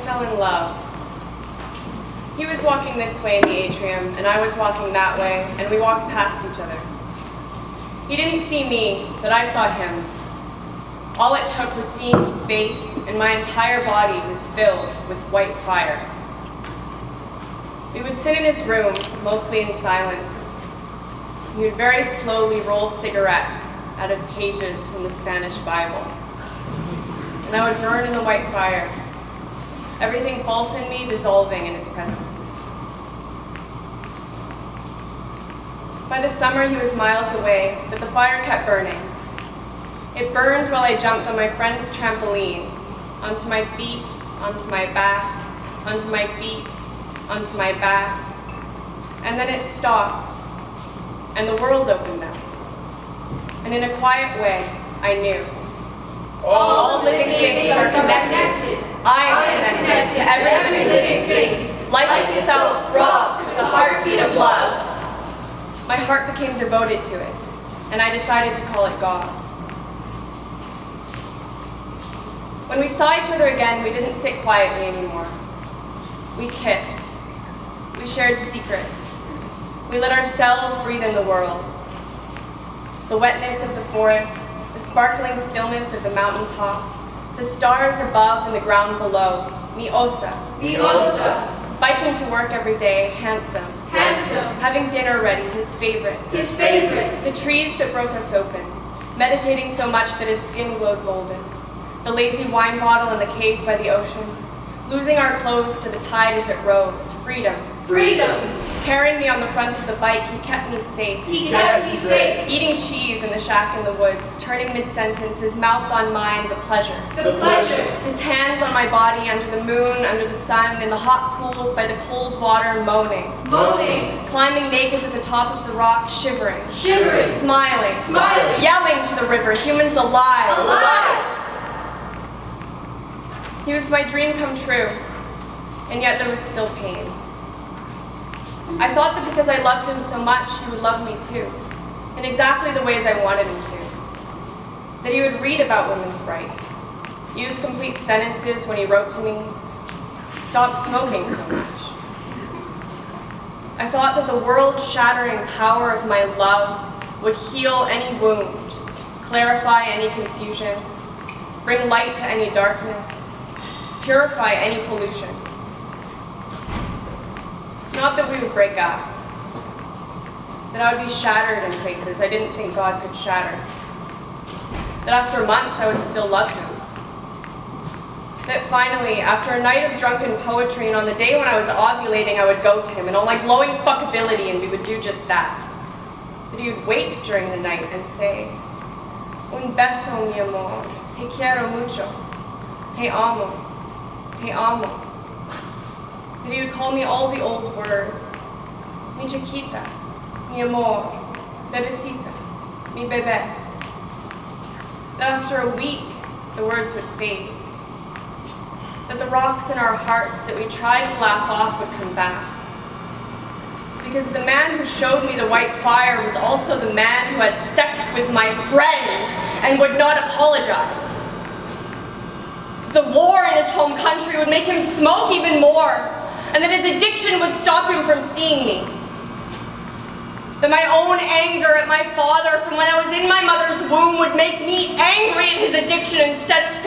fell in love. He was walking this way in the atrium, and I was walking that way, and we walked past each other. He didn't see me, but I saw him. All it took was seeing his face, and my entire body was filled with white fire. We would sit in his room, mostly in silence. He would very slowly roll cigarettes out of pages from the Spanish Bible. And I would burn in the white fire, everything false in me dissolving in his presence. By the summer, he was miles away, but the fire kept burning. It burned while I jumped on my friend's trampoline, onto my feet, onto my back, onto my feet, onto my back. And then it stopped, and the world opened up. And in a quiet way, I knew. All living things are connected. I am connected to every living thing. Life itself throbs with the heartbeat of love. My heart became devoted to it, and I decided to call it God. When we saw each other again, we didn't sit quietly anymore. We kissed. We shared secrets. We let ourselves breathe in the world. The wetness of the forest, the sparkling stillness of the mountaintop, the stars above and the ground below. Mi osa. Mi osa. Biking to work every day, handsome. Handsome. Having dinner ready, his favorite. His favorite. The trees that broke us open. Meditating so much that his skin glowed golden. The lazy wine bottle in the cave by the ocean. Losing our clothes to the tide as it rose. Freedom. Freedom. Carrying me on the front of the bike, he kept me safe. He kept me safe. Eating cheese in the shack in the woods, turning mid-sentence, his mouth on mine, the pleasure. The pleasure. His hands on my body, under the moon, under the sun, in the hot pools by the cold water, moaning. Moaning. Climbing naked to the top of the rock, shivering. Shivering. Smiling. Smiling. Yelling to the river, humans alive. Alive. He was my dream come true, and yet there was still pain. I thought that because I loved him so much, he would love me too, in exactly the ways I wanted him to. That he would read about women's rights, use complete sentences when he wrote to me, stop smoking so much. I thought that the world-shattering power of my love would heal any wound, clarify any confusion, bring light to any darkness, purify any pollution. Not that we would break up, that I would be shattered in places I didn't think God could shatter, that after months I would still love him, that finally, after a night of drunken poetry and on the day when I was ovulating, I would go to him in all my glowing fuckability and we would do just that, that he would wake during the night and say, Un beso, mi amor, te quiero mucho, te amo. That he would call me all the old words, mi chiquita, mi amor, bebecita, mi bebé. That after a week, the words would fade. That the rocks in our hearts that we tried to laugh off would come back. Because the man who showed me the white fire was also the man who had sex with my friend and would not apologize. The war in his home country would make him smoke even more, and that his addiction would stop him from seeing me. That my own anger at my father from when I was in my mother's womb would make me angry at his addiction instead of